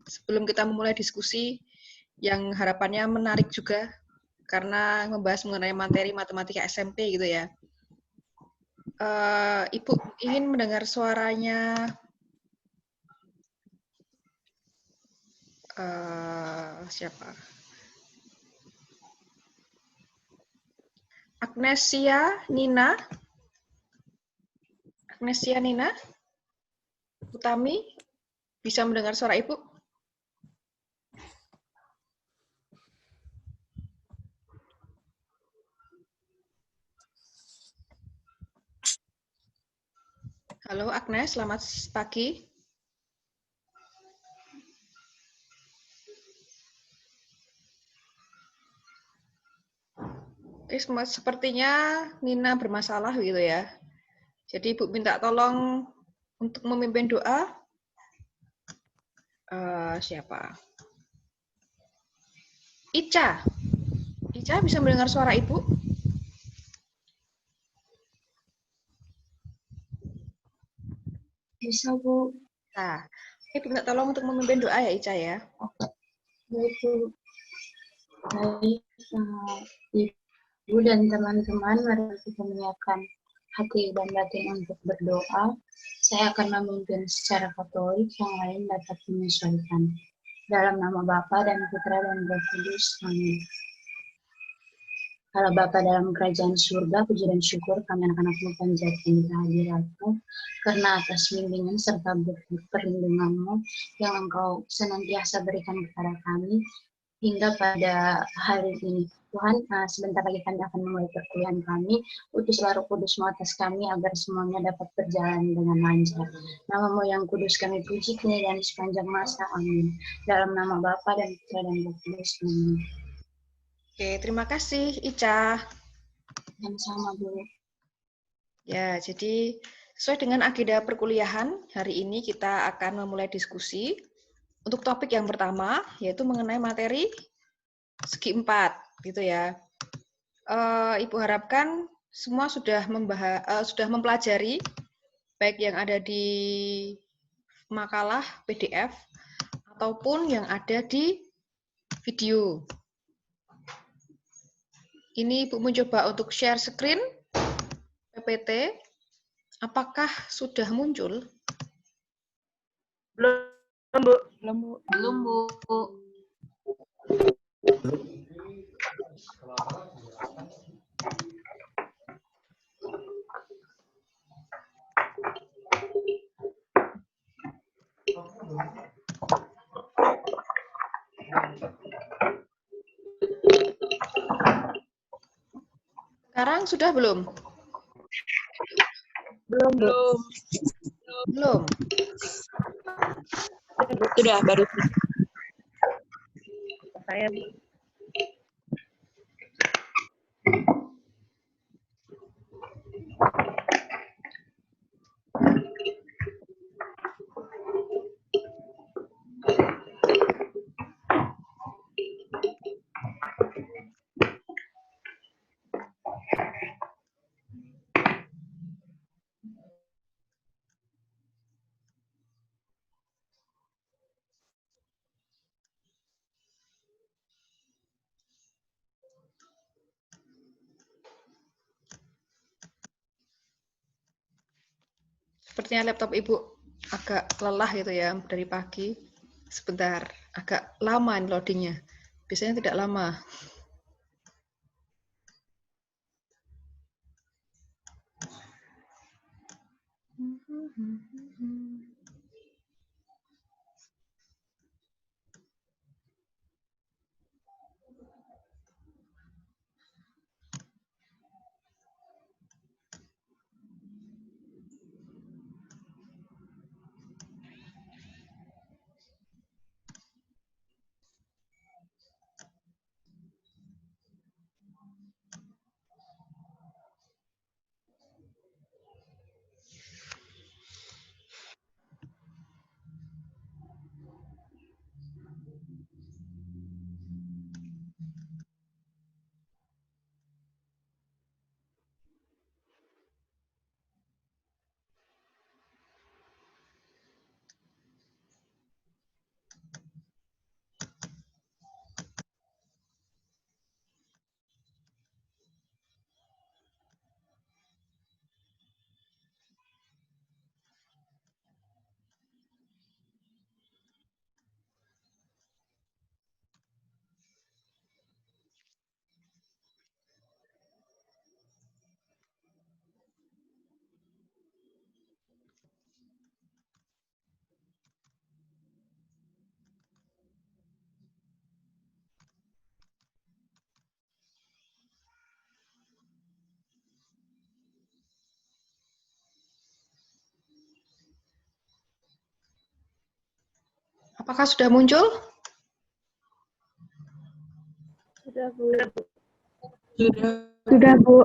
sebelum kita memulai diskusi yang harapannya menarik juga karena membahas mengenai materi matematika SMP gitu ya. Ibu ingin mendengar suaranya siapa? Agnesia Nina Utami, bisa mendengar suara Ibu? Halo Agnes, selamat pagi. Sepertinya Nina bermasalah gitu ya. Jadi Ibu minta tolong untuk memimpin doa. Siapa? Ica bisa mendengar suara Ibu? Bisa, Bu. Nah, Ibu minta tolong untuk memimpin doa ya Ica ya. Baik, Bu. Baik, Ibu dan teman-teman, mari kita menyiapkan hati dan batin untuk berdoa. Saya akan memimpin secara Katolik, yang lain dapat menyesuaikan. Dalam nama Bapa dan Putra dan Roh Kudus. Amin. Allah Bapa dalam kerajaan surga, puji dan syukur kami anak-anakmu panjatkan kehadiratmu, karena atas bimbingan serta perlindunganmu yang Engkau senantiasa berikan kepada kami, hingga pada hari ini. Tuhan, sebentar lagi kami akan memulai perkuliahan kami. Utuslah Roh Kudus-Mu atas kami agar semuanya dapat berjalan dengan lancar. Nama-Mu yang kudus kami puji kini dan sepanjang masa. Amin. Dalam nama Bapa dan Putra dan Roh Kudus. Amin. Oke, terima kasih Ica. Sama-sama, Bu. Ya, jadi sesuai dengan agenda perkuliahan, hari ini kita akan memulai diskusi untuk topik yang pertama, yaitu mengenai materi segi 4, gitu ya. Ibu harapkan semua sudah mempelajari, baik yang ada di makalah PDF, ataupun yang ada di video. Ini Ibu mencoba untuk share screen PPT. Apakah sudah muncul? Belum, Bu. Belum, Bu. Sekarang sudah belum? Belum, Bu. Belum. Sudah, baru. Saya, Bu. Sepertinya laptop Ibu agak lelah gitu ya dari pagi. Sebentar, agak lama ini loadingnya. Biasanya tidak lama. Apakah sudah muncul? Sudah, Bu. Sudah, Bu.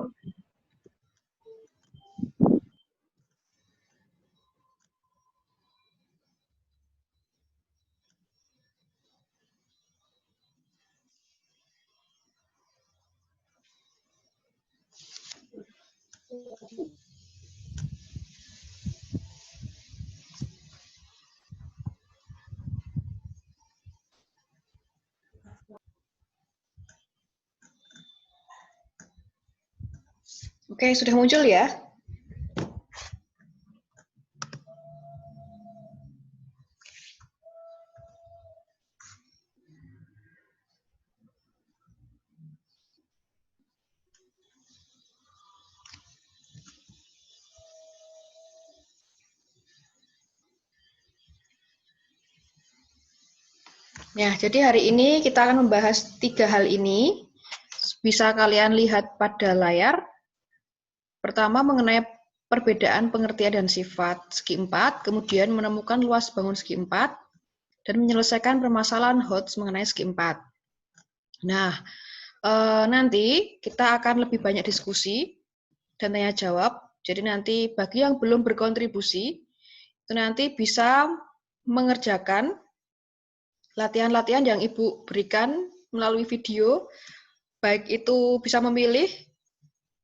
Oke, sudah muncul ya? Ya, jadi hari ini kita akan membahas 3 hal ini. Bisa kalian lihat pada layar. Pertama, mengenai perbedaan pengertian dan sifat segi 4, kemudian menemukan luas bangun segi 4, dan menyelesaikan permasalahan HOTS mengenai segi 4. Nah, nanti kita akan lebih banyak diskusi dan tanya jawab. Jadi nanti bagi yang belum berkontribusi, itu nanti bisa mengerjakan latihan-latihan yang Ibu berikan melalui video, baik itu bisa memilih,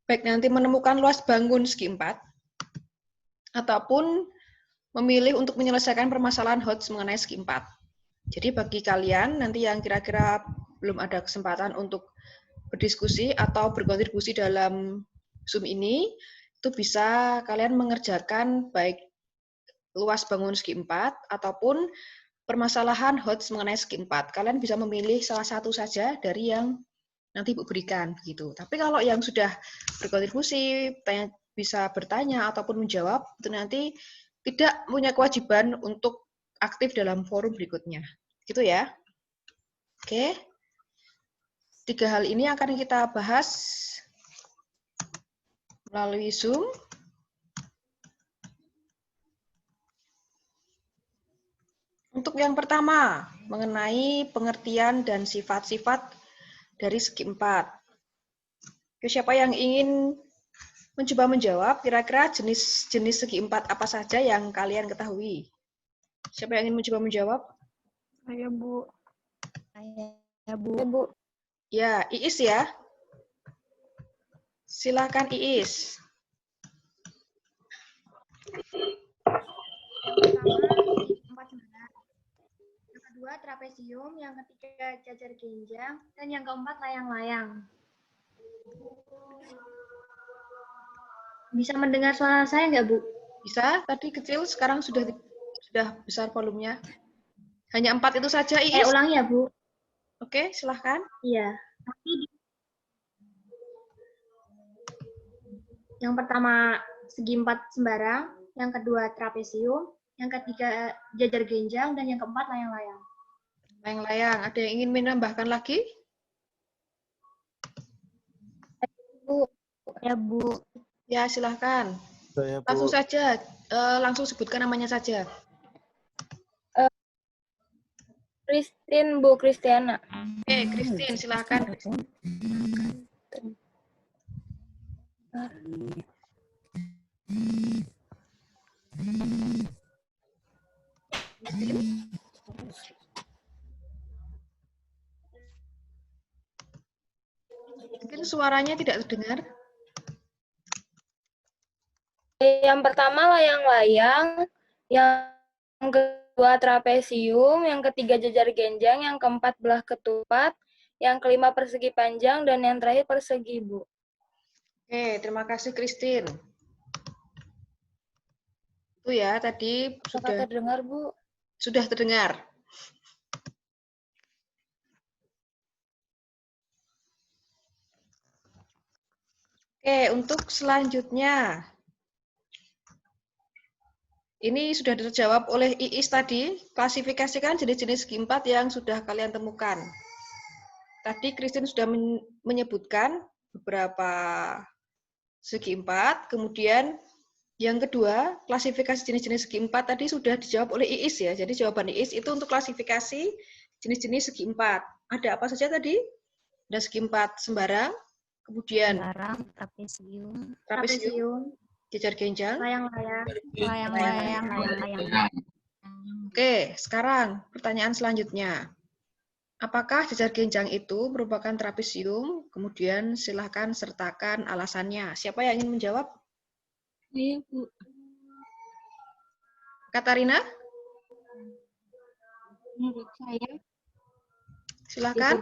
baik nanti menemukan luas bangun segi 4, ataupun memilih untuk menyelesaikan permasalahan HOTS mengenai segi 4. Jadi bagi kalian nanti yang kira-kira belum ada kesempatan untuk berdiskusi atau berkontribusi dalam Zoom ini, itu bisa kalian mengerjakan baik luas bangun segi 4 ataupun permasalahan HOTS mengenai segi 4. Kalian bisa memilih salah satu saja dari yang nanti Ibu berikan gitu. Tapi kalau yang sudah berkontribusi, bisa bertanya ataupun menjawab, itu nanti tidak punya kewajiban untuk aktif dalam forum berikutnya. Gitu ya. Oke. 3 hal ini akan kita bahas melalui Zoom. Untuk yang pertama, mengenai pengertian dan sifat-sifat dari segi 4. Siapa yang ingin mencoba menjawab, kira-kira jenis-jenis segi 4 apa saja yang kalian ketahui? Siapa yang ingin mencoba menjawab? Saya, Bu. Ya, Bu. Ya, Iis ya. Silakan Iis. Yang pertama, segi 4 sebenarnya. Yang kedua, trapesium. Yang ketiga, jajar genjang. Dan yang keempat, layang-layang. Bisa mendengar suara saya nggak, Bu? Bisa, tadi kecil, sekarang sudah besar volumenya. Hanya 4 itu saja, Iis? Saya ulangi ya, Bu. Oke, silahkan. Iya. Yang pertama, segi 4 sembarang. Yang kedua, trapesium. Yang ketiga, jajar genjang. Dan yang keempat, layang-layang. Layang-layang, ada yang ingin menambahkan lagi? Bu. Ya, Bu. Ya, silahkan. Saya, Bu. Langsung saja, langsung sebutkan namanya saja. Christine, Bu. Kristiana. Oke, Christine, silahkan. Mungkin suaranya tidak terdengar. Yang pertama layang-layang, yang kedua trapesium, yang ketiga jajar genjang, yang keempat belah ketupat, yang kelima persegi panjang, dan yang terakhir persegi, Bu. Oke, terima kasih Christine. Itu ya, tadi Apakah terdengar, Bu? sudah terdengar. Oke, untuk selanjutnya. Ini sudah terjawab oleh Iis tadi, klasifikasikan jenis-jenis segi 4 yang sudah kalian temukan. Tadi Christine sudah menyebutkan beberapa segi 4, kemudian Yang kedua, klasifikasi jenis-jenis segi empat tadi sudah dijawab oleh Iis ya. Jadi jawaban Iis itu untuk klasifikasi jenis-jenis segi empat. Ada apa saja tadi? Ada segi empat sembarang, kemudian Sembarang, trapesium, trapesium, jajar genjang, Layang-layang. layang-layang. Oke, sekarang pertanyaan selanjutnya. Apakah jajar genjang itu merupakan trapesium? Kemudian silahkan sertakan alasannya. Siapa yang ingin menjawab? Iya, Bu. Katarina, Menurut saya, silahkan.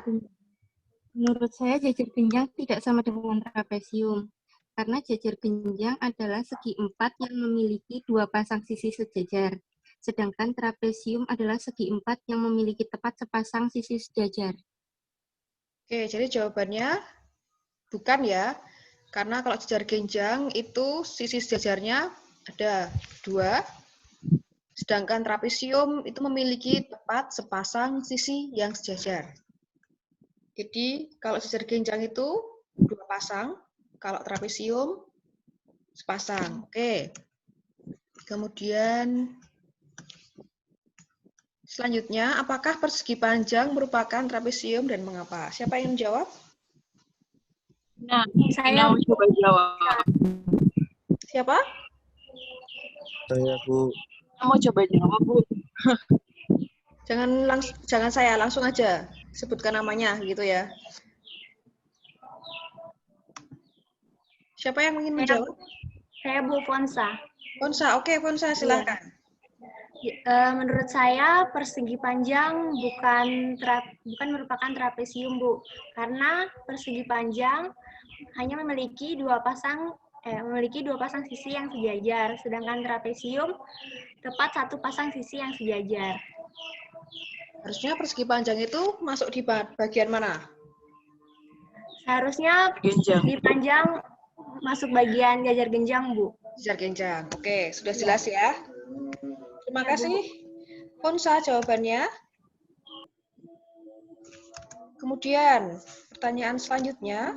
jajar genjang tidak sama dengan trapesium. Karena jajar genjang adalah segi empat yang memiliki dua pasang sisi sejajar. Sedangkan trapesium adalah segi empat yang memiliki tepat sepasang sisi sejajar. Oke, jadi jawabannya bukan ya. Karena kalau jajar genjang itu sisi sejajarnya ada 2. Sedangkan trapesium itu memiliki tepat sepasang sisi yang sejajar. Jadi kalau jajar genjang itu 2 pasang, kalau trapesium sepasang. Oke. Kemudian selanjutnya, apakah persegi panjang merupakan trapesium dan mengapa? Siapa yang menjawab? Nah, Saya mau coba jawab. Siapa? Saya, Bu. Mau coba jawab, Bu. Jangan saya, langsung aja sebutkan namanya gitu ya. Siapa yang ingin menjawab? Saya Bu Fonsa. Fonsa, oke Fonsa silahkan. Menurut saya persegi panjang bukan merupakan trapesium, Bu. Karena persegi panjang hanya memiliki dua pasang sisi yang sejajar, sedangkan trapesium tepat satu pasang sisi yang sejajar. Harusnya persegi panjang itu masuk di bagian mana? Seharusnya persegi panjang masuk bagian jajar genjang, Bu. Jajar genjang. Oke, sudah jelas ya. Terima kasih. Fonsa jawabannya. Kemudian, pertanyaan selanjutnya.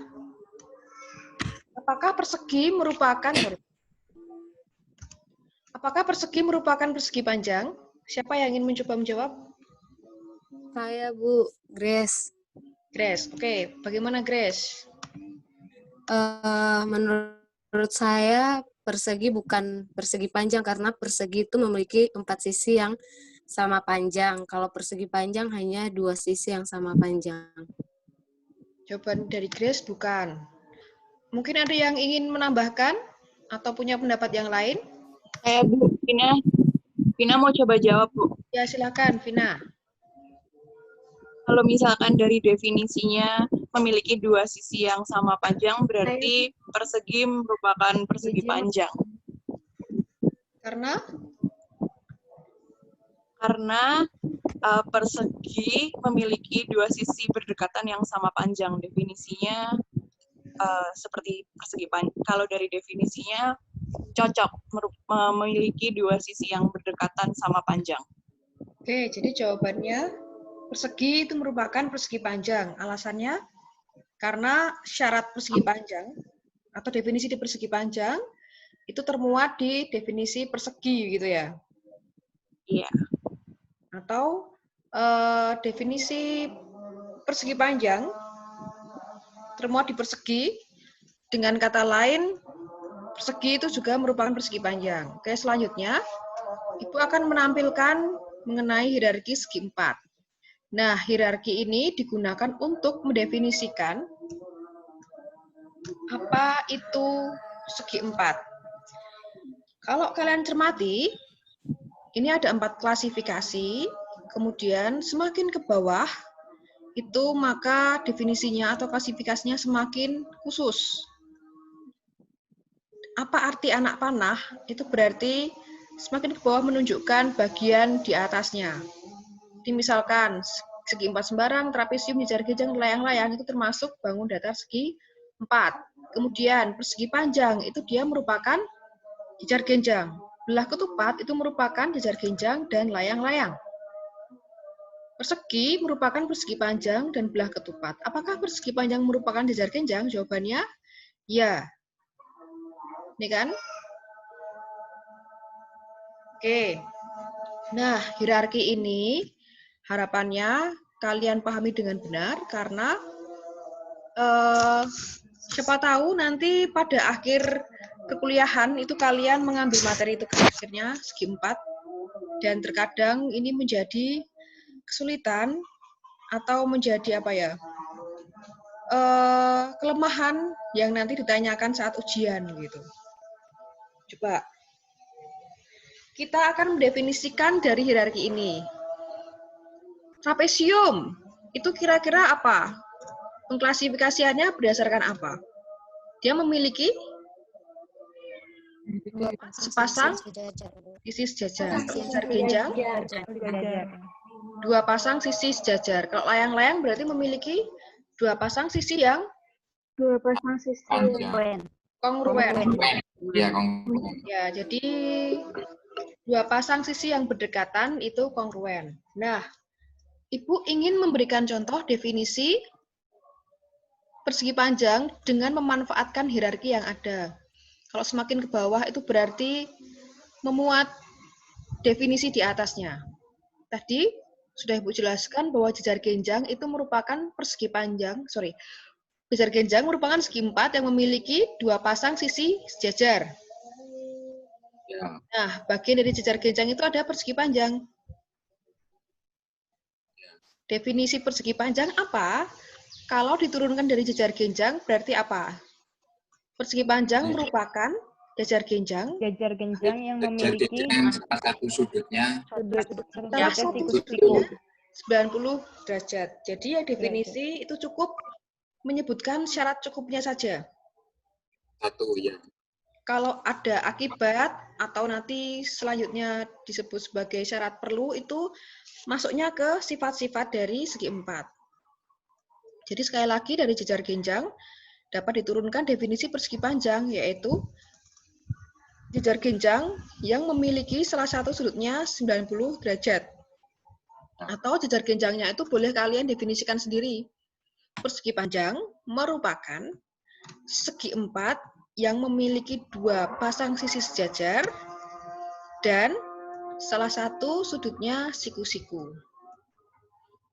Apakah persegi merupakan persegi panjang? Siapa yang ingin mencoba menjawab? Saya, Bu, Grace. Grace, oke. Bagaimana Grace? Menurut saya persegi bukan persegi panjang karena persegi itu memiliki 4 sisi yang sama panjang. Kalau persegi panjang hanya 2 sisi yang sama panjang. Jawaban dari Grace bukan. Mungkin ada yang ingin menambahkan atau punya pendapat yang lain? Saya, Bu. Vina mau coba jawab, Bu. Ya, silakan Vina. Kalau misalkan dari definisinya memiliki 2 sisi yang sama panjang, berarti persegi merupakan persegi panjang. Karena persegi memiliki 2 sisi berdekatan yang sama panjang. Definisinya seperti persegi panjang. Kalau dari definisinya cocok memiliki 2 sisi yang berdekatan sama panjang. Oke, jadi jawabannya persegi itu merupakan persegi panjang. Alasannya karena syarat persegi panjang atau definisi di persegi panjang itu termuat di definisi persegi gitu ya. Iya. Atau definisi persegi panjang termuat di persegi, dengan kata lain persegi itu juga merupakan persegi panjang. Oke, selanjutnya Ibu akan menampilkan mengenai hierarki segi empat. Nah, hierarki ini digunakan untuk mendefinisikan apa itu segi empat. Kalau kalian cermati, ini ada 4 klasifikasi, kemudian semakin ke bawah, itu maka definisinya atau klasifikasinya semakin khusus. Apa arti anak panah? Itu berarti semakin ke bawah menunjukkan bagian di atasnya. Jadi misalkan segi empat sembarang, trapesium, jajar genjang, layang-layang itu termasuk bangun datar segi empat. Kemudian persegi panjang itu dia merupakan jajar genjang. Belah ketupat itu merupakan jajar genjang dan layang-layang. Persegi merupakan persegi panjang dan belah ketupat. Apakah persegi panjang merupakan jajar genjang? Jawabannya ya. Ini kan? Oke. Nah, hierarki ini harapannya kalian pahami dengan benar karena siapa tahu nanti pada akhir kekuliahan itu kalian mengambil materi tugas akhirnya segi 4 dan terkadang ini menjadi kesulitan atau menjadi apa ya? Kelemahan yang nanti ditanyakan saat ujian gitu. Coba kita akan mendefinisikan dari hierarki ini. Trapesium itu kira-kira apa? Pengklasifikasiannya berdasarkan apa? Dia memiliki sepasang sisi sejajar. Jajar genjang, dua pasang sisi sejajar. Kalau layang-layang berarti memiliki dua pasang sisi yang kongruen. Ya, jadi dua pasang sisi yang berdekatan itu kongruen. Nah, Ibu ingin memberikan contoh definisi persegi panjang dengan memanfaatkan hierarki yang ada. Kalau semakin ke bawah itu berarti memuat definisi di atasnya. Tadi sudah Ibu jelaskan bahwa jajar genjang itu merupakan persegi panjang, jajar genjang merupakan segi 4 yang memiliki dua pasang sisi sejajar. Nah, bagian dari jajar genjang itu ada persegi panjang. Definisi persegi panjang apa? Kalau diturunkan dari jajar genjang berarti apa? Persegi panjang merupakan jajar genjang yang memiliki salah satu sudutnya salah satu sudutnya 90 derajat. Jadi yang definisi itu cukup menyebutkan syarat cukupnya saja. satu ya. Kalau ada akibat atau nanti selanjutnya disebut sebagai syarat perlu itu masuknya ke sifat-sifat dari segi 4. Jadi sekali lagi dari jajar genjang dapat diturunkan definisi persegi panjang yaitu jajar genjang yang memiliki salah satu sudutnya 90 derajat. Atau jajar genjangnya itu boleh kalian definisikan sendiri. Persegi panjang merupakan segi 4 yang memiliki dua pasang sisi sejajar dan salah satu sudutnya siku-siku.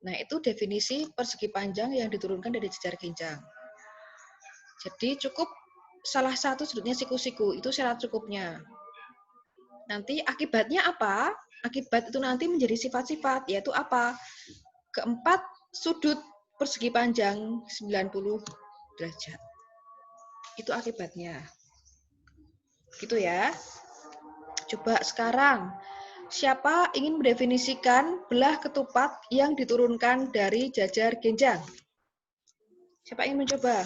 Nah, itu definisi persegi panjang yang diturunkan dari jajar genjang. Jadi cukup salah satu sudutnya siku-siku, itu syarat cukupnya. Nanti akibatnya apa? Akibat itu nanti menjadi sifat-sifat, yaitu apa? Keempat sudut persegi panjang 90 derajat. Itu akibatnya. Gitu ya. Coba sekarang, siapa ingin mendefinisikan belah ketupat yang diturunkan dari jajar genjang? Siapa ingin mencoba?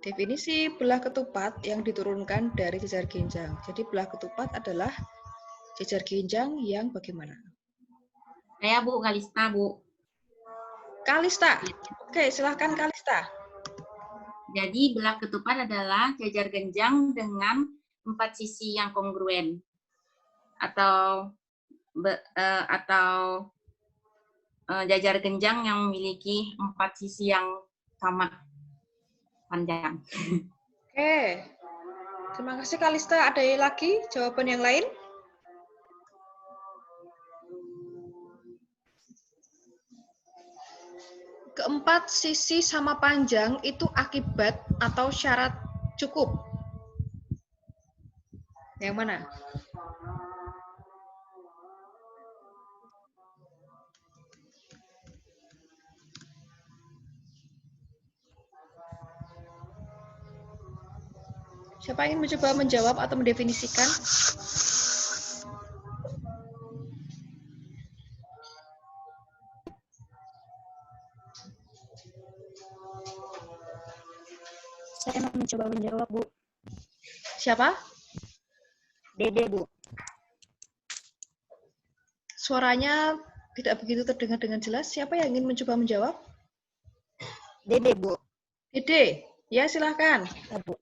Definisi belah ketupat yang diturunkan dari jajar genjang. Jadi belah ketupat adalah jajar genjang yang bagaimana? Saya Bu, Kalista Bu. Kalista. Oke, silahkan Kalista. Jadi belah ketupat adalah jajar genjang dengan 4 sisi yang kongruen atau jajar genjang yang memiliki 4 sisi yang sama panjang. Oke. Terima kasih Kalista. Ada lagi jawaban yang lain? Keempat sisi sama panjang itu akibat atau syarat cukup? Yang mana? Siapa ingin mencoba menjawab atau mendefinisikan? Saya mau mencoba menjawab, Bu. Siapa? Dede, Bu. Suaranya tidak begitu terdengar dengan jelas. Siapa yang ingin mencoba menjawab? Dede, Bu. Dede, ya silahkan. Bu.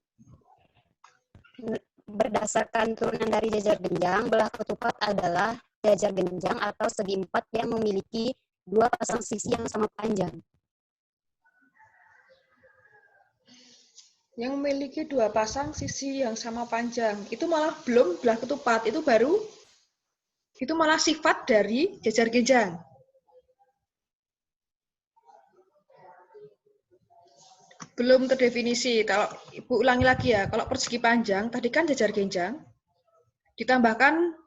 Berdasarkan turunan dari jajar genjang, belah ketupat adalah jajar genjang atau segi 4 yang memiliki dua pasang sisi yang sama panjang. Yang memiliki dua pasang sisi yang sama panjang. Itu malah belum belah ketupat, itu malah sifat dari jajar genjang. Belum terdefinisi. Kalau Ibu ulangi lagi ya, kalau persegi panjang, tadi kan jajar genjang, ditambahkan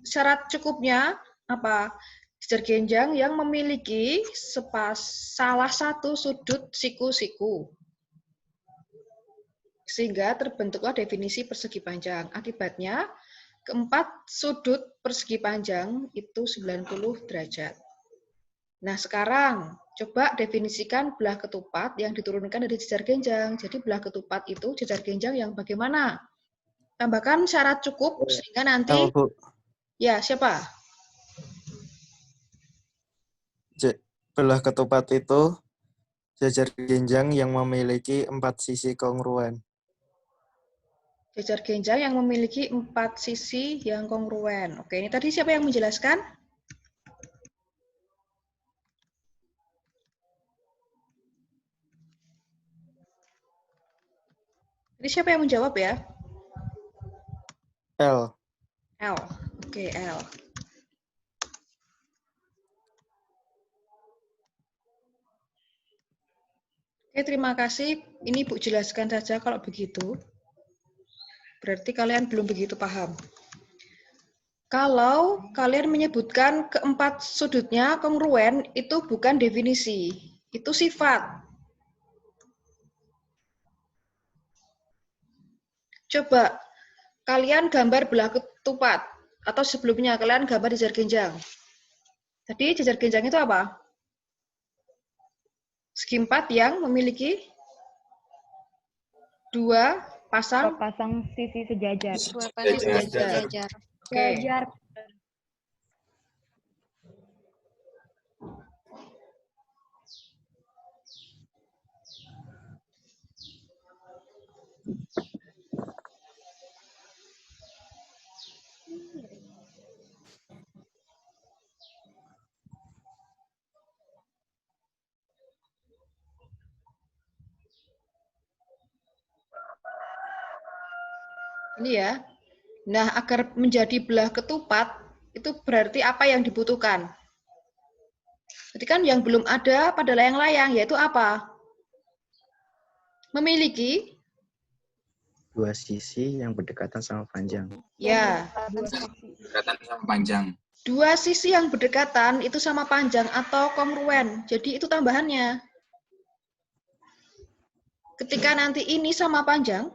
syarat cukupnya apa? Jajar genjang yang memiliki salah satu sudut siku-siku. Sehingga terbentuklah definisi persegi panjang. Akibatnya, keempat sudut persegi panjang itu 90 derajat. Nah, sekarang coba definisikan belah ketupat yang diturunkan dari jajar genjang. Jadi belah ketupat itu jajar genjang yang bagaimana? Tambahkan syarat cukup sehingga nanti... Bu. Ya, siapa? Belah ketupat itu jajar genjang yang memiliki 4 sisi kongruen. Jajar genjang yang memiliki 4 sisi yang kongruen. Oke, ini tadi siapa yang menjelaskan? Jadi siapa yang menjawab ya? L. L. Oke, L. Oke, terima kasih. Ini Ibu jelaskan saja kalau begitu. Berarti kalian belum begitu paham. Kalau kalian menyebutkan keempat sudutnya kongruen, itu bukan definisi. Itu sifat. Coba kalian gambar belah ketupat atau sebelumnya kalian gambar jajar genjang. Tadi jajar genjang itu apa? Segi 4 yang memiliki dua pasang sisi sejajar. Dua pasang sisi sejajar. Oke. Ini ya. Nah, agar menjadi belah ketupat, itu berarti apa yang dibutuhkan? Berarti kan yang belum ada pada layang-layang, yaitu apa? Memiliki dua sisi yang berdekatan sama panjang. Ya. Berdekatan sama panjang. Dua sisi yang berdekatan itu sama panjang atau kongruen. Jadi itu tambahannya. Ketika nanti ini sama panjang,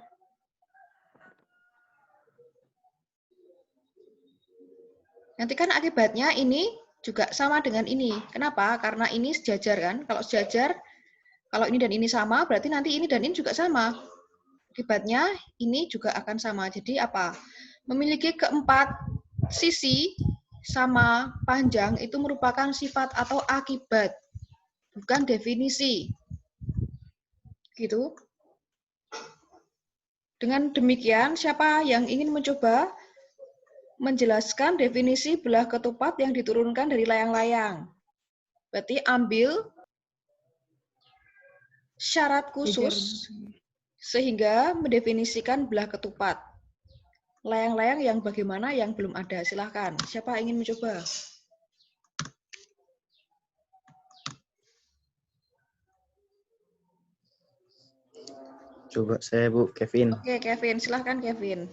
nanti kan akibatnya ini juga sama dengan ini. Kenapa? Karena ini sejajar kan. Kalau sejajar, kalau ini dan ini sama, berarti nanti ini dan ini juga sama. Akibatnya ini juga akan sama. Jadi apa? Memiliki keempat sisi sama panjang itu merupakan sifat atau akibat, bukan definisi. Gitu. Dengan demikian, siapa yang ingin mencoba menjelaskan definisi belah ketupat yang diturunkan dari layang-layang? Berarti ambil syarat khusus sehingga mendefinisikan belah ketupat. Layang-layang yang bagaimana yang belum ada? Silahkan. Siapa ingin mencoba? Coba saya, Bu, Kevin. Oke, Kevin. Silahkan, Kevin.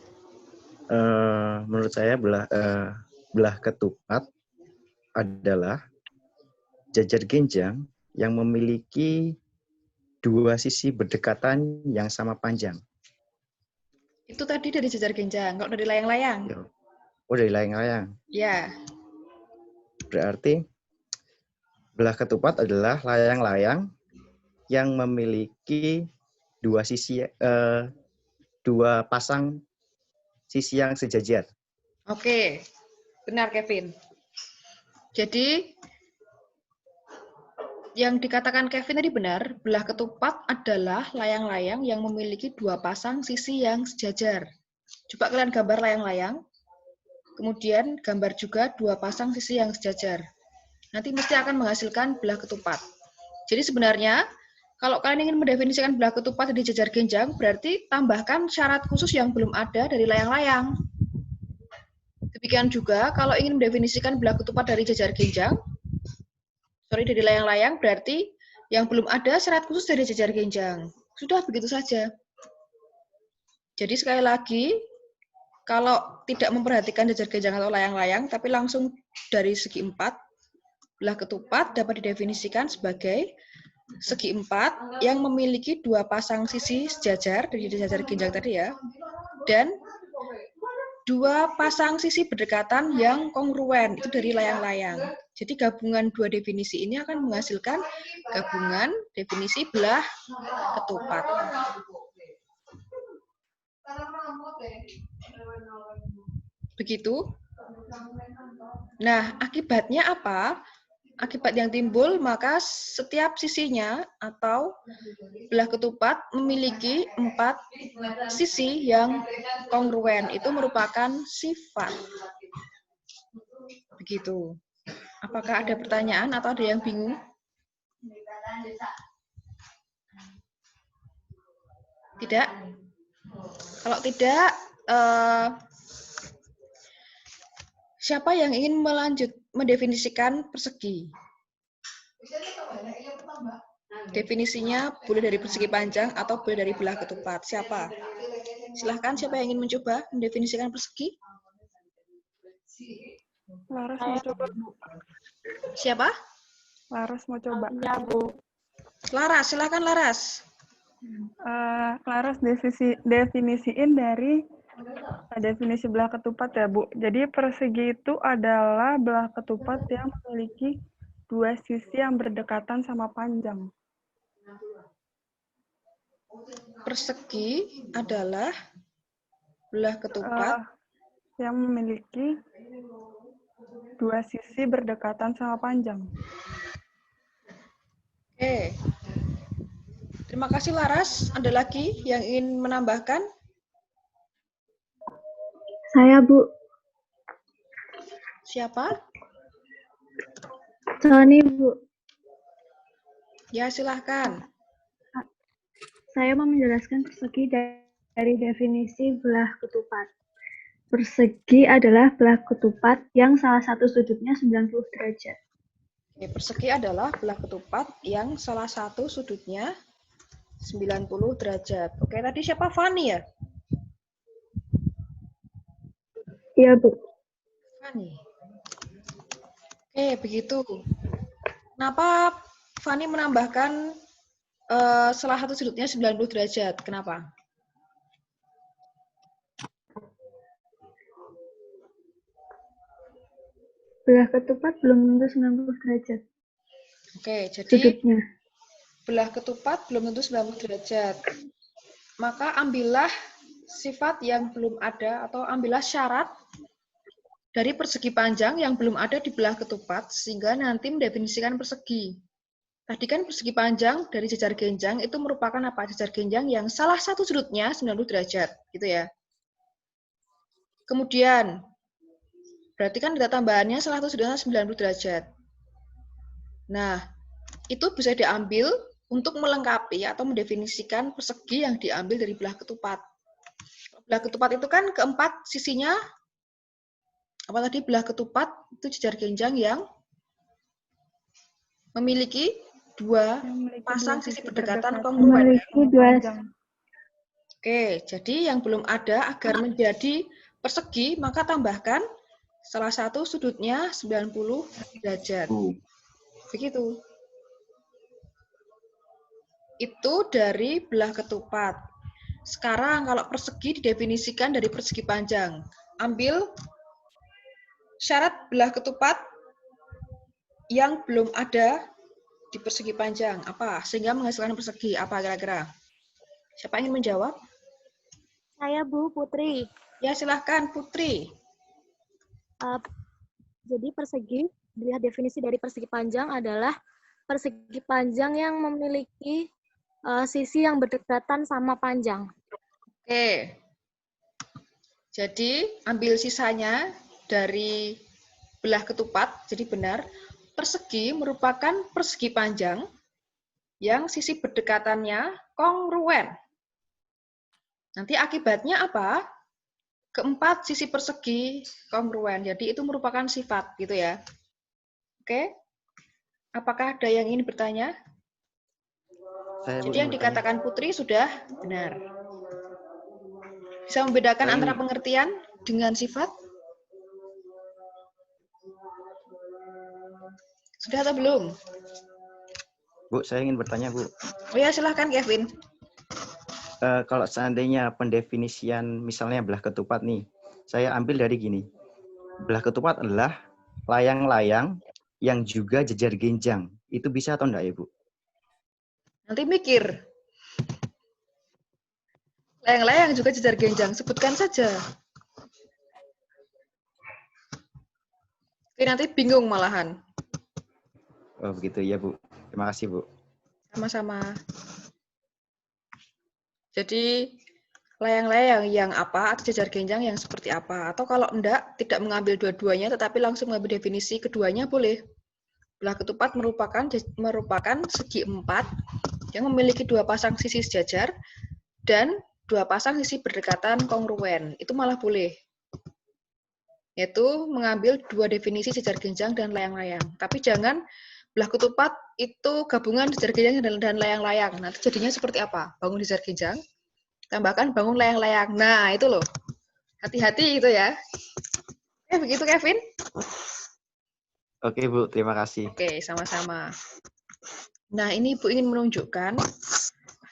Menurut saya belah ketupat adalah jajar genjang yang memiliki dua sisi berdekatan yang sama panjang. Itu tadi dari jajar genjang. Kalau dari layang-layang? Oh, dari layang-layang. Ya. Berarti belah ketupat adalah layang-layang yang memiliki dua sisi, dua pasang sisi yang sejajar. Oke, benar Kevin. Jadi yang dikatakan Kevin tadi benar, belah ketupat adalah layang-layang yang memiliki dua pasang sisi yang sejajar. Coba kalian gambar layang-layang, kemudian gambar juga dua pasang sisi yang sejajar. Nanti mesti akan menghasilkan belah ketupat. Jadi sebenarnya Kalau kalian ingin mendefinisikan belah ketupat dari jajar genjang, berarti tambahkan syarat khusus yang belum ada dari layang-layang. Demikian juga, kalau ingin mendefinisikan belah ketupat dari jajar genjang, dari layang-layang, berarti yang belum ada syarat khusus dari jajar genjang. Sudah begitu saja. Jadi sekali lagi, kalau tidak memperhatikan jajar genjang atau layang-layang, tapi langsung dari segi 4, belah ketupat dapat didefinisikan sebagai segi 4 yang memiliki 2 pasang sisi sejajar dari jajar genjang tadi ya, dan 2 pasang sisi berdekatan yang kongruen, itu dari layang-layang. Jadi gabungan 2 definisi ini akan menghasilkan gabungan definisi belah ketupat. Begitu. Nah, akibatnya apa? Akibat yang timbul, maka setiap sisinya atau belah ketupat memiliki 4 sisi yang kongruen. Itu merupakan sifat. Begitu. Apakah ada pertanyaan atau ada yang bingung? Tidak? Kalau tidak, siapa yang ingin mendefinisikan persegi? Definisinya boleh dari persegi panjang atau boleh dari belah ketupat. Siapa? Silahkan, siapa yang ingin mencoba mendefinisikan persegi? Laras mau coba, Bu. Siapa? Laras mau coba. Ya, Bu. Laras, silahkan Laras. Laras definisiin dari definisi belah ketupat ya, Bu. Jadi persegi itu adalah belah ketupat yang memiliki 2 sisi yang berdekatan sama panjang. Persegi adalah belah ketupat yang memiliki 2 sisi berdekatan sama panjang. Oke. Terima kasih Laras. Ada lagi yang ingin menambahkan? Saya, Bu. Siapa? Tony, Bu. Ya, silahkan. Saya mau menjelaskan persegi dari definisi belah ketupat. Persegi adalah belah ketupat yang salah satu sudutnya 90 derajat. Oke, persegi adalah belah ketupat yang salah satu sudutnya 90 derajat. Oke, tadi siapa? Fani ya? Iya, Bu. Fani. Oke, begitu. Kenapa Fani menambahkan salah satu sudutnya 90 derajat? Kenapa? Belah ketupat belum tentu 90 derajat. Oke, jadi sudutnya. Belah ketupat belum tentu 90 derajat. Maka ambillah sifat yang belum ada atau ambillah syarat dari persegi panjang yang belum ada di belah ketupat sehingga nanti mendefinisikan persegi. Tadi kan persegi panjang dari jajar genjang itu merupakan apa? Jajar genjang yang salah satu sudutnya 90 derajat, gitu ya. Kemudian berarti kan ada tambahannya salah satu sudutnya 90 derajat. Nah, itu bisa diambil untuk melengkapi atau mendefinisikan persegi yang diambil dari belah ketupat. Belah ketupat itu kan keempat sisinya, apa tadi, belah ketupat itu jajar genjang yang memiliki 2 pasang sisi berdekatan kongruen. Oke, jadi yang belum ada agar menjadi persegi, maka tambahkan salah satu sudutnya 90 derajat. Begitu. Itu dari belah ketupat. Sekarang kalau persegi didefinisikan dari persegi panjang. Ambil syarat belah ketupat yang belum ada di persegi panjang. Apa? Sehingga menghasilkan persegi. Apa kira-kira? Siapa ingin menjawab? Saya, Bu, Putri. Ya, silahkan Putri. Jadi persegi, dilihat definisi dari persegi panjang adalah persegi panjang yang memiliki sisi yang berdekatan sama panjang. Oke. Jadi, ambil sisanya dari belah ketupat. Jadi benar, persegi merupakan persegi panjang yang sisi berdekatannya kongruen. Nanti akibatnya apa? Keempat sisi persegi kongruen. Jadi itu merupakan sifat gitu ya. Oke? Apakah ada yang ingin bertanya? Jadi yang dikatakan Putri sudah benar. Bisa membedakan antara pengertian dengan sifat? Sudah atau belum? Bu, saya ingin bertanya, Bu. Oh ya, silahkan Kevin. Kalau seandainya pendefinisian misalnya belah ketupat nih, saya ambil dari gini. Belah ketupat adalah layang-layang yang juga jejar genjang. Itu bisa atau enggak ya, Bu? Nanti mikir. Layang-layang juga jejar genjang, sebutkan saja. Oke, nanti bingung malahan. Oh, begitu ya, Bu. Terima kasih, Bu. Sama-sama. Jadi, layang-layang yang apa atau jejar genjang yang seperti apa. Atau kalau enggak, tidak mengambil dua-duanya, tetapi langsung mengambil definisi keduanya boleh. Belah ketupat merupakan segi empat yang memiliki dua pasang sisi sejajar dan dua pasang sisi berdekatan kongruen. Itu malah boleh. Yaitu mengambil dua definisi jejar genjang dan layang-layang. Tapi jangan belah ketupat itu gabungan jejar genjang dan layang-layang. Nanti jadinya seperti apa? Bangun jejar genjang, tambahkan bangun layang-layang. Nah, itu loh. Hati-hati itu ya. Begitu Kevin? Oke, Bu. Terima kasih. Oke, sama-sama. Nah, ini Ibu ingin menunjukkan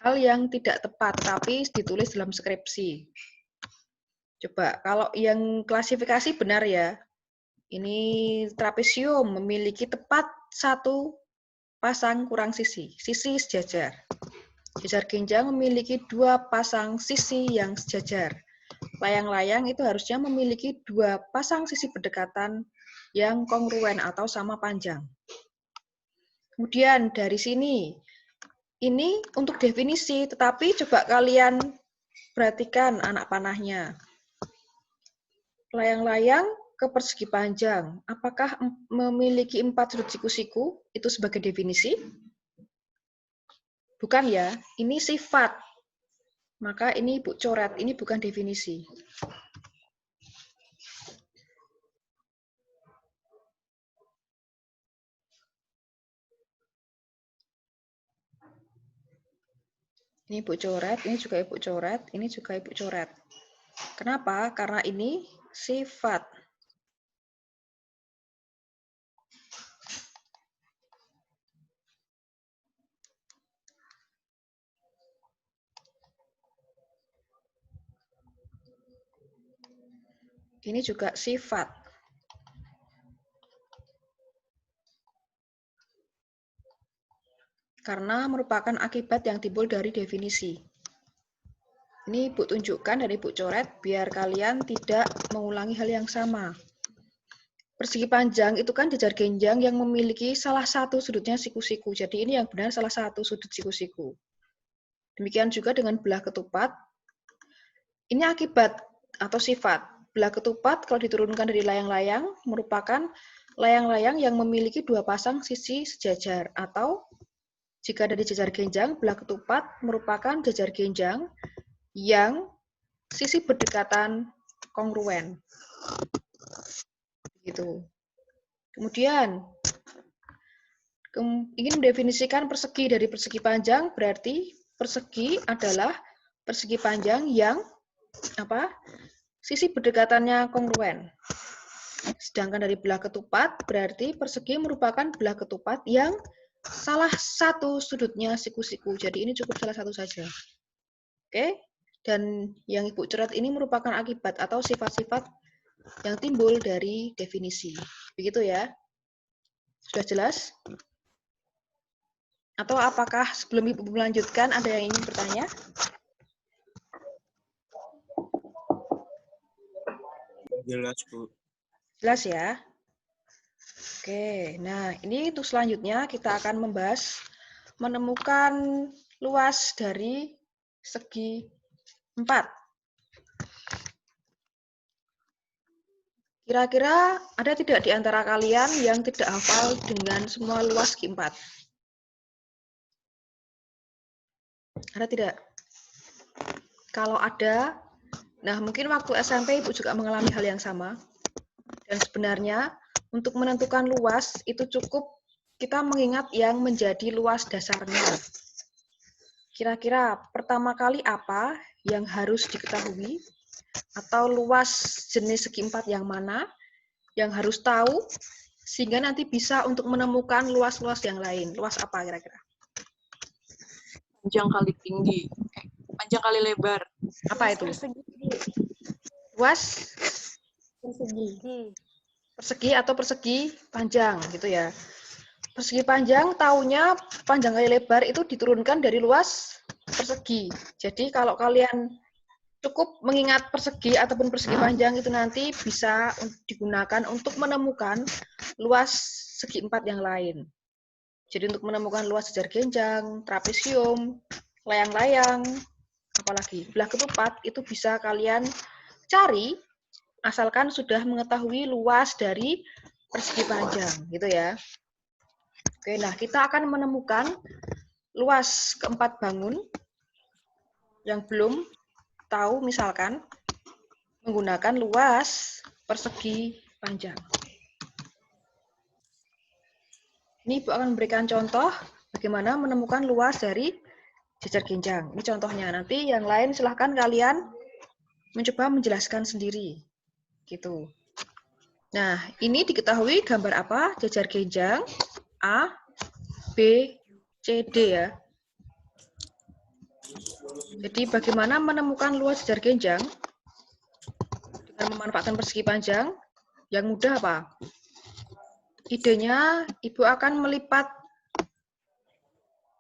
hal yang tidak tepat, tapi ditulis dalam skripsi. Coba, kalau yang klasifikasi benar ya. Ini trapesium memiliki tepat satu pasang kurang sisi sejajar. Jejar genjang memiliki dua pasang sisi yang sejajar. Layang-layang itu harusnya memiliki dua pasang sisi berdekatan yang kongruen atau sama panjang. Kemudian dari sini, ini untuk definisi, tetapi coba kalian perhatikan anak panahnya. Layang-layang ke persegi panjang, apakah memiliki 4 sudut siku-siku? Itu sebagai definisi? Bukan ya, ini sifat. Maka ini Ibu coret, ini bukan definisi. Ini Ibu coret, ini juga Ibu coret, ini juga Ibu coret. Kenapa? Karena ini sifat. Ini juga sifat. Karena merupakan akibat yang timbul dari definisi. Ini Ibu tunjukkan dan Ibu coret biar kalian tidak mengulangi hal yang sama. Persegi panjang itu kan jejar genjang yang memiliki salah satu sudutnya siku-siku. Jadi ini yang benar salah satu sudut siku-siku. Demikian juga dengan belah ketupat. Ini akibat atau sifat. Belah ketupat kalau diturunkan dari layang-layang merupakan layang-layang yang memiliki dua pasang sisi sejajar. Atau jika dari jejar genjang, belah ketupat merupakan jejar genjang yang sisi berdekatan kongruen. Gitu. Kemudian ingin mendefinisikan persegi dari persegi panjang, berarti persegi adalah persegi panjang yang apa? Sisi berdekatannya kongruen. Sedangkan dari belah ketupat berarti persegi merupakan belah ketupat yang salah satu sudutnya siku-siku. Jadi ini cukup salah satu saja. Oke? Dan yang Ibu coret ini merupakan akibat atau sifat-sifat yang timbul dari definisi. Begitu ya? Sudah jelas? Atau apakah sebelum Ibu melanjutkan ada yang ingin bertanya? Jelas, Bu. Jelas ya? Oke, nah ini untuk selanjutnya kita akan membahas menemukan luas dari segi 4. Kira-kira ada tidak di antara kalian yang tidak hafal dengan semua luas segi 4? Ada tidak? Kalau ada, nah mungkin waktu SMP Ibu juga mengalami hal yang sama. Dan sebenarnya untuk menentukan luas itu cukup kita mengingat yang menjadi luas dasarnya. Kira-kira pertama kali apa yang harus diketahui? Atau luas jenis segi empat yang mana yang harus tahu sehingga nanti bisa untuk menemukan luas-luas yang lain. Luas apa kira-kira? Panjang kali tinggi, panjang kali lebar. Apa itu? Persegi. Luas Persegi. persegi atau persegi panjang gitu ya. Persegi panjang taunya panjang kali lebar itu diturunkan dari luas persegi. Jadi kalau kalian cukup mengingat persegi ataupun persegi panjang itu nanti bisa digunakan untuk menemukan luas segi empat yang lain. Jadi untuk menemukan luas jejar genjang, trapesium, layang-layang, apalagi belah ketupat itu bisa kalian cari asalkan sudah mengetahui luas dari persegi panjang, gitu ya. Oke, nah kita akan menemukan luas keempat bangun yang belum tahu misalkan menggunakan luas persegi panjang. Ini Ibu akan memberikan contoh bagaimana menemukan luas dari jejar genjang. Ini contohnya, nanti yang lain silahkan kalian mencoba menjelaskan sendiri. Gitu. Nah, ini diketahui gambar apa? Jejar genjang A, B, C, D ya. Jadi bagaimana menemukan luas jejar genjang dengan memanfaatkan persegi panjang? Yang mudah apa? Idenya, Ibu akan melipat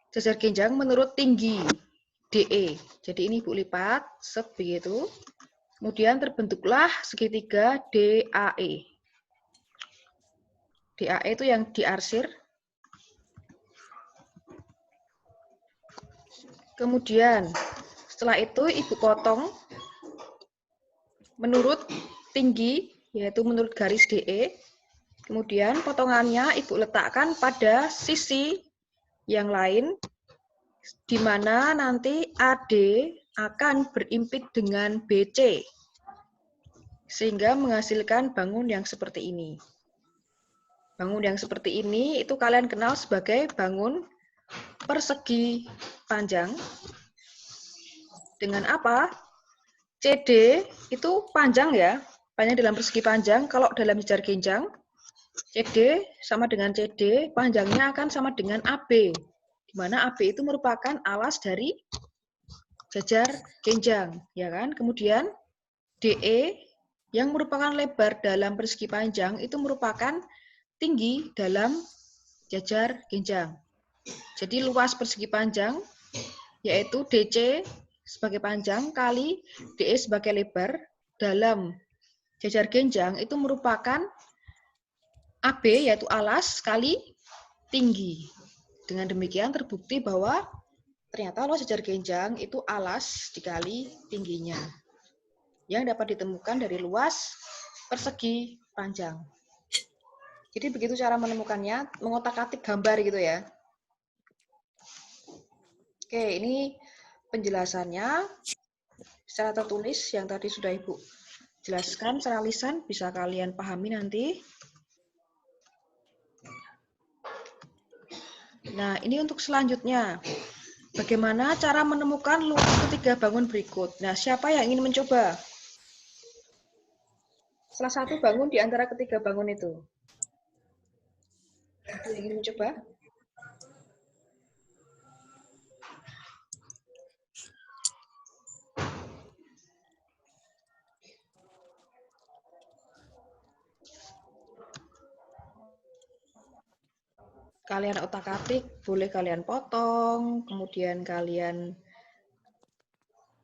jejar genjang menurut tinggi DE. Jadi ini Ibu lipat, begitu. Kemudian terbentuklah segitiga DAE. DAE itu yang diarsir. Kemudian setelah itu Ibu potong menurut tinggi, yaitu menurut garis DE. Kemudian potongannya Ibu letakkan pada sisi yang lain, di mana nanti AD akan berimpit dengan BC, sehingga menghasilkan bangun yang seperti ini. Bangun yang seperti ini itu kalian kenal sebagai bangun persegi panjang. Dengan apa? CD itu panjang ya, panjang dalam persegi panjang. Kalau dalam jejar genjang, CD sama dengan CD, panjangnya akan sama dengan AB, di mana AB itu merupakan alas dari jejar genjang, ya kan? Kemudian DE yang merupakan lebar dalam persegi panjang itu merupakan tinggi dalam jejar genjang. Jadi luas persegi panjang yaitu DC sebagai panjang kali DE sebagai lebar dalam jejar genjang itu merupakan AB yaitu alas kali tinggi. Dengan demikian terbukti bahwa ternyata luas jejar genjang itu alas dikali tingginya, yang dapat ditemukan dari luas persegi panjang. Jadi begitu cara menemukannya, mengotak-atik gambar gitu ya. Oke, ini penjelasannya secara tertulis yang tadi sudah Ibu jelaskan secara lisan, bisa kalian pahami nanti. Nah, ini untuk selanjutnya. Bagaimana cara menemukan luas ketiga bangun berikut? Nah, siapa yang ingin mencoba? Salah satu bangun di antara ketiga bangun itu. Ada yang ingin mencoba? Kalian otak-atik, boleh kalian potong, kemudian kalian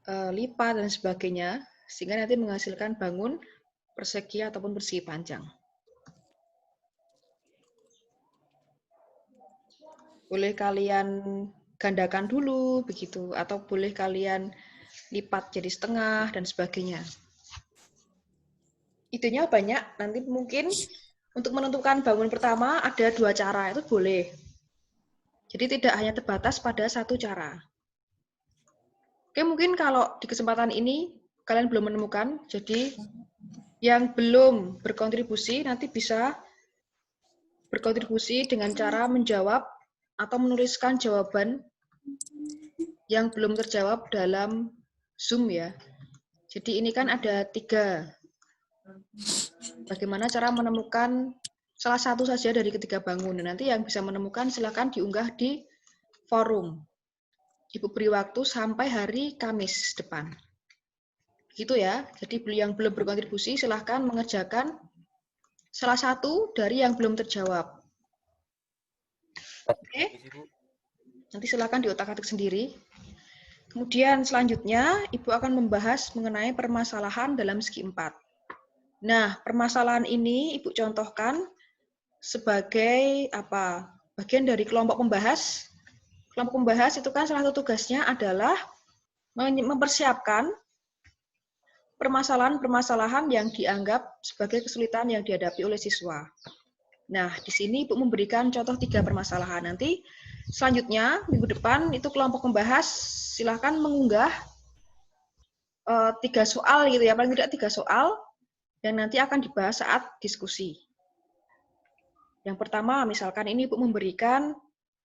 lipat dan sebagainya, sehingga nanti menghasilkan bangun persegi ataupun persegi panjang. Boleh kalian gandakan dulu, begitu, atau boleh kalian lipat jadi setengah dan sebagainya. Idenya banyak, nanti mungkin untuk menentukan bangun pertama ada 2 cara, itu boleh. Jadi tidak hanya terbatas pada 1 cara. Oke, mungkin kalau di kesempatan ini kalian belum menemukan, jadi yang belum berkontribusi nanti bisa berkontribusi dengan cara menjawab atau menuliskan jawaban yang belum terjawab dalam Zoom ya. Jadi ini kan ada 3. Bagaimana cara menemukan salah satu saja dari ketiga bangun. Nanti yang bisa menemukan silakan diunggah di forum. Ibu beri waktu sampai hari Kamis depan. Gitu ya. Jadi yang belum berkontribusi silahkan mengerjakan salah satu dari yang belum terjawab. Oke. Nanti silahkan diotak-atik sendiri. Kemudian selanjutnya Ibu akan membahas mengenai permasalahan dalam segi 4. Nah, permasalahan ini Ibu contohkan sebagai apa? Bagian dari kelompok pembahas. Kelompok pembahas itu kan salah satu tugasnya adalah mempersiapkan permasalahan-permasalahan yang dianggap sebagai kesulitan yang dihadapi oleh siswa. Nah, di sini Ibu memberikan contoh 3 permasalahan. Nanti selanjutnya, minggu depan itu kelompok pembahas silahkan mengunggah 3 soal gitu ya, paling tidak 3 soal yang nanti akan dibahas saat diskusi. Yang pertama, misalkan ini Ibu memberikan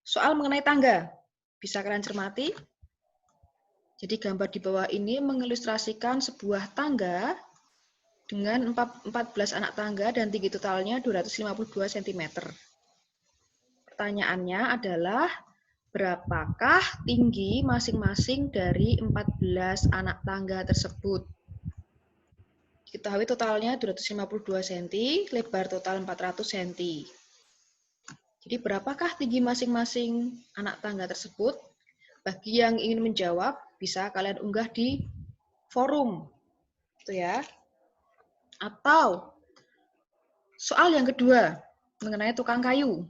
soal mengenai tangga. Bisa kalian cermati. Jadi gambar di bawah ini mengilustrasikan sebuah tangga dengan 14 anak tangga dan tinggi totalnya 252 cm. Pertanyaannya adalah, berapakah tinggi masing-masing dari 14 anak tangga tersebut? Diketahui totalnya 252 cm, lebar total 400 cm. Jadi berapakah tinggi masing-masing anak tangga tersebut? Bagi yang ingin menjawab, bisa kalian unggah di forum. Itu ya. Atau soal yang kedua, mengenai tukang kayu.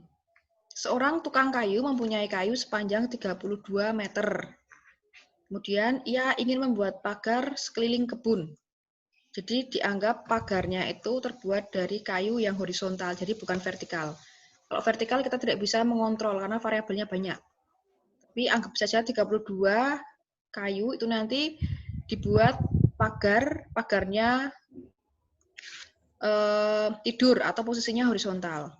Seorang tukang kayu mempunyai kayu sepanjang 32 meter. Kemudian ia ingin membuat pagar sekeliling kebun. Jadi dianggap pagarnya itu terbuat dari kayu yang horizontal, jadi bukan vertikal. Kalau vertikal kita tidak bisa mengontrol karena variabelnya banyak. Tapi anggap saja 32 kayu itu nanti dibuat pagarnya tidur atau posisinya horizontal.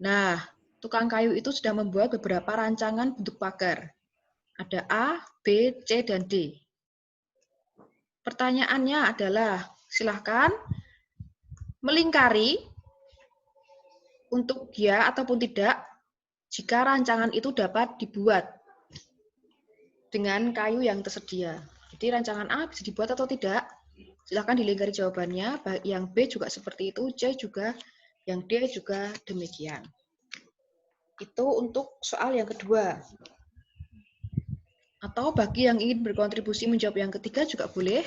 Nah, tukang kayu itu sudah membuat beberapa rancangan bentuk pagar. Ada A, B, C, dan D. Pertanyaannya adalah, silahkan melingkari untuk ya ataupun tidak jika rancangan itu dapat dibuat dengan kayu yang tersedia. Jadi rancangan A bisa dibuat atau tidak, silahkan dilingkari jawabannya. Yang B juga seperti itu, C juga, yang D juga demikian. Itu untuk soal yang kedua. Atau bagi yang ingin berkontribusi menjawab yang ketiga juga boleh.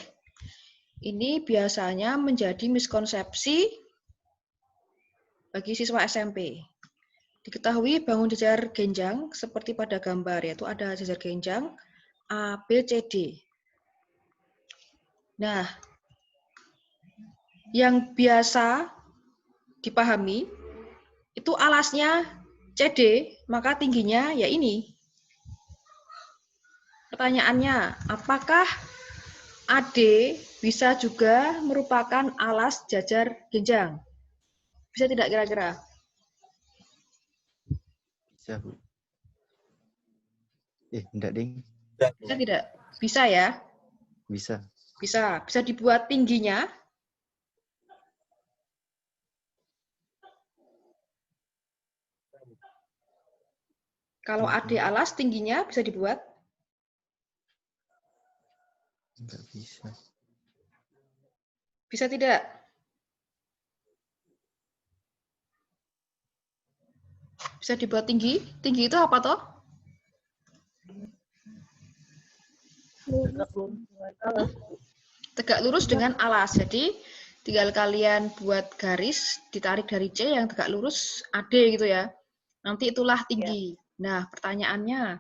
Ini biasanya menjadi miskonsepsi bagi siswa SMP. Diketahui bangun jajar genjang seperti pada gambar, yaitu ada jajar genjang A, B, C, D. Nah, yang biasa dipahami itu alasnya CD, maka tingginya ya ini. Pertanyaannya, apakah AD bisa juga merupakan alas jajar genjang? Bisa tidak kira-kira? Bisa, Bu. Enggak, Ding. Bisa tidak? Bisa ya? Bisa. Bisa. Bisa dibuat tingginya. Kalau AD alas, tingginya bisa dibuat? Enggak bisa. Bisa tidak? Bisa dibuat tinggi? Tinggi itu apa toh? Tegak lurus dengan alas. Jadi tinggal kalian buat garis, ditarik dari C yang tegak lurus AD gitu ya. Nanti itulah tinggi. Nah, pertanyaannya,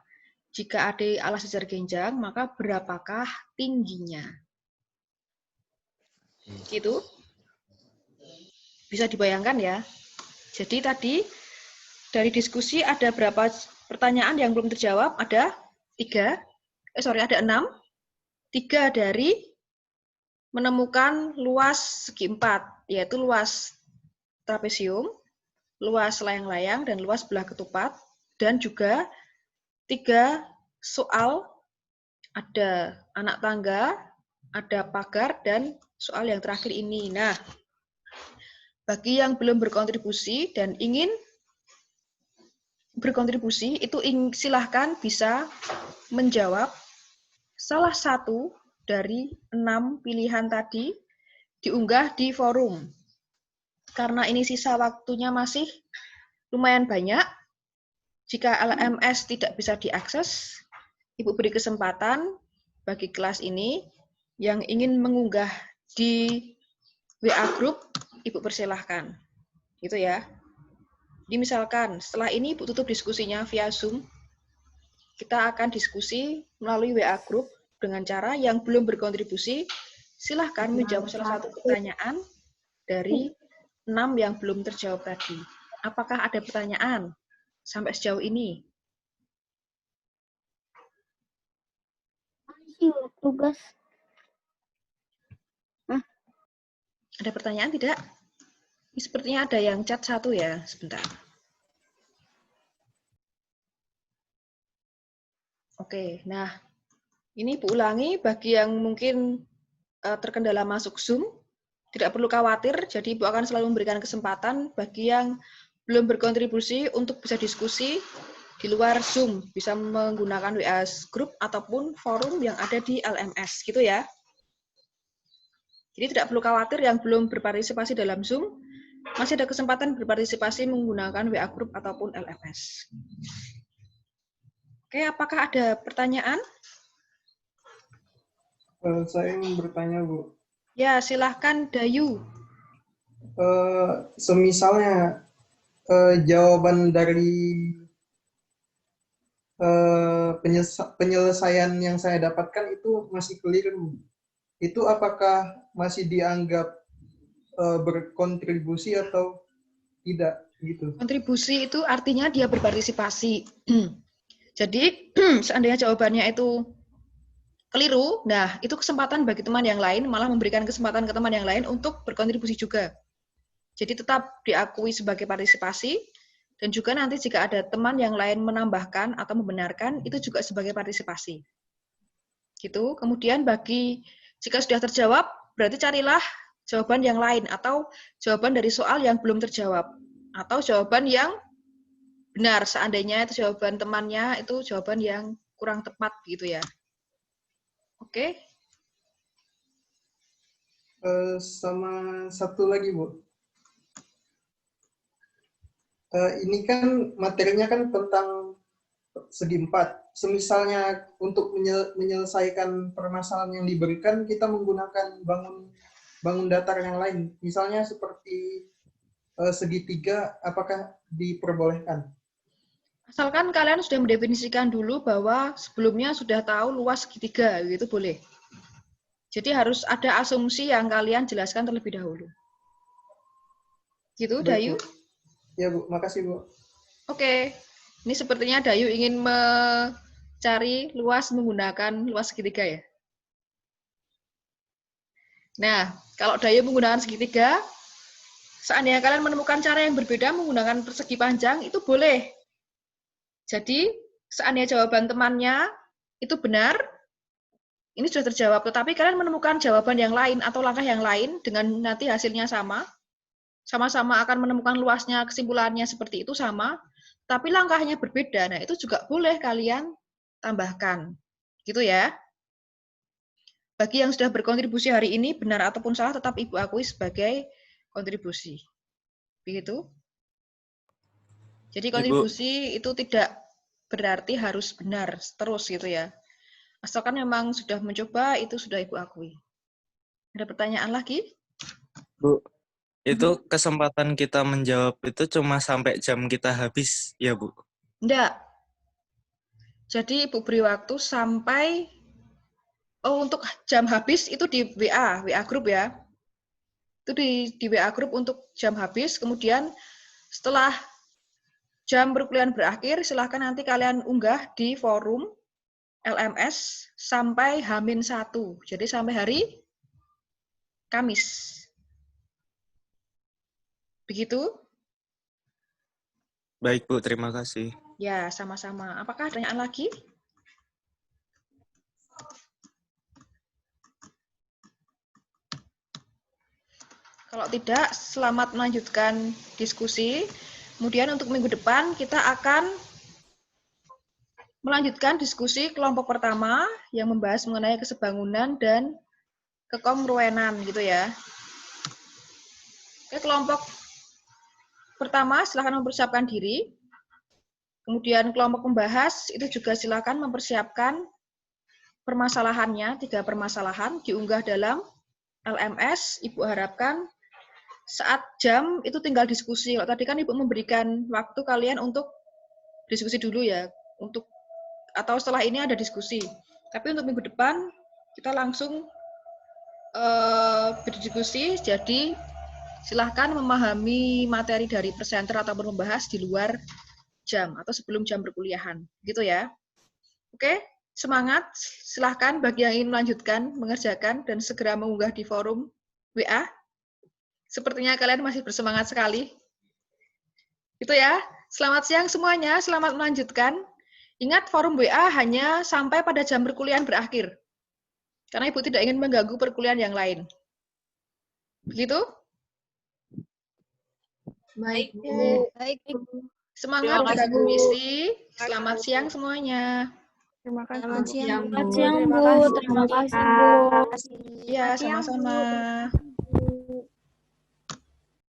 jika AD alas jajar genjang, maka berapakah tingginya? Gitu. Bisa dibayangkan ya. Jadi tadi dari diskusi ada berapa pertanyaan yang belum terjawab? Ada 6. 3 dari menemukan luas segi 4, yaitu luas trapesium, luas layang-layang, dan luas belah ketupat, dan juga 3 soal, ada anak tangga, ada pagar, dan soal yang terakhir ini. Nah, bagi yang belum berkontribusi dan ingin berkontribusi, itu silahkan bisa menjawab salah satu dari 6 pilihan tadi, diunggah di forum. Karena ini sisa waktunya masih lumayan banyak, jika LMS tidak bisa diakses, Ibu beri kesempatan bagi kelas ini yang ingin mengunggah di WA Group, Ibu persilahkan. Gitu ya. Jadi misalkan setelah ini Ibu tutup diskusinya via Zoom, kita akan diskusi melalui WA Group dengan cara yang belum berkontribusi, silahkan menjawab salah satu pertanyaan dari 6 yang belum terjawab tadi. Apakah ada pertanyaan sampai sejauh ini? Tugas. Ada pertanyaan tidak? Ini sepertinya ada yang chat satu ya, sebentar. Oke, nah ini Ibu ulangi bagi yang mungkin terkendala masuk Zoom, tidak perlu khawatir, jadi Ibu akan selalu memberikan kesempatan bagi yang belum berkontribusi untuk bisa diskusi di luar Zoom, bisa menggunakan WA Group ataupun forum yang ada di LMS, gitu ya. Jadi tidak perlu khawatir yang belum berpartisipasi dalam Zoom, masih ada kesempatan berpartisipasi menggunakan WA Group ataupun LMS. Oke, apakah ada pertanyaan? Saya ingin bertanya, Bu. Ya, silahkan Dayu. Semisalnya jawaban dari penyelesaian yang saya dapatkan itu masih keliru. Itu apakah masih dianggap berkontribusi atau tidak gitu? Kontribusi itu artinya dia berpartisipasi. Jadi seandainya jawabannya itu keliru, nah itu kesempatan bagi teman yang lain, malah memberikan kesempatan ke teman yang lain untuk berkontribusi juga. Jadi tetap diakui sebagai partisipasi, dan juga nanti jika ada teman yang lain menambahkan atau membenarkan, itu juga sebagai partisipasi. Gitu. Kemudian jika sudah terjawab, berarti carilah jawaban yang lain, atau jawaban dari soal yang belum terjawab, atau jawaban yang benar, seandainya itu jawaban temannya itu jawaban yang kurang tepat, gitu ya. Oke? Sama satu lagi, Bu. Ini kan materinya kan tentang segi 4. Semisalnya untuk menyelesaikan permasalahan yang diberikan, kita menggunakan bangun datar yang lain. Misalnya seperti segitiga, apakah diperbolehkan? Asalkan kalian sudah mendefinisikan dulu bahwa sebelumnya sudah tahu luas segitiga, gitu boleh. Jadi harus ada asumsi yang kalian jelaskan terlebih dahulu. Gitu, Dayu? Ya, Bu. Makasih, Bu. Oke. Ini sepertinya Dayu ingin mencari luas menggunakan luas segitiga ya? Nah, kalau Dayu menggunakan segitiga, seandainya kalian menemukan cara yang berbeda menggunakan persegi panjang, itu boleh. Jadi, seandainya jawaban temannya itu benar, ini sudah terjawab, tetapi kalian menemukan jawaban yang lain atau langkah yang lain dengan nanti hasilnya sama-sama akan menemukan luasnya, kesimpulannya seperti itu sama, tapi langkahnya berbeda. Nah, itu juga boleh kalian tambahkan. Gitu ya. Bagi yang sudah berkontribusi hari ini, benar ataupun salah, tetap Ibu akui sebagai kontribusi. Begitu. Jadi kontribusi itu tidak berarti harus benar terus gitu ya. Asalkan memang sudah mencoba, itu sudah Ibu akui. Ada pertanyaan lagi? Bu, itu kesempatan kita menjawab itu cuma sampai jam kita habis, ya Bu? Enggak. Jadi Ibu beri waktu sampai, untuk jam habis itu di WA Group ya. Itu di WA Group untuk jam habis, kemudian setelah jam perkuliahan berakhir, silahkan nanti kalian unggah di forum LMS sampai H-1. Jadi sampai hari Kamis. Begitu? Baik, Bu. Terima kasih. Ya, sama-sama. Apakah ada pertanyaan lagi? Kalau tidak, selamat melanjutkan diskusi. Kemudian untuk minggu depan kita akan melanjutkan diskusi kelompok pertama yang membahas mengenai kesebangunan dan kekongruenan gitu ya. Oke, kelompok pertama silakan mempersiapkan diri. Kemudian kelompok pembahas itu juga silakan mempersiapkan permasalahannya, 3 permasalahan diunggah dalam LMS. Ibu harapkan saat jam itu tinggal diskusi. Kalau tadi kan Ibu memberikan waktu kalian untuk diskusi dulu ya, atau setelah ini ada diskusi. Tapi untuk minggu depan kita langsung berdiskusi. Jadi silahkan memahami materi dari presenter ataupun membahas di luar jam atau sebelum jam perkuliahan, gitu ya. Oke, semangat. Silahkan bagi yang ingin melanjutkan mengerjakan dan segera mengunggah di forum WA. Sepertinya kalian masih bersemangat sekali. Itu ya. Selamat siang semuanya, selamat melanjutkan. Ingat, forum WA hanya sampai pada jam perkuliahan berakhir. Karena Ibu tidak ingin mengganggu perkuliahan yang lain. Begitu? Baik, Bu. Baik, Semangat Terima kasih, mengganggu Bu. misi. Selamat siang semuanya. Terima kasih. Selamat siang, Bu. Selamat siang, Terima Bu. kasih. Terima kasih, Bu. Iya, sama-sama.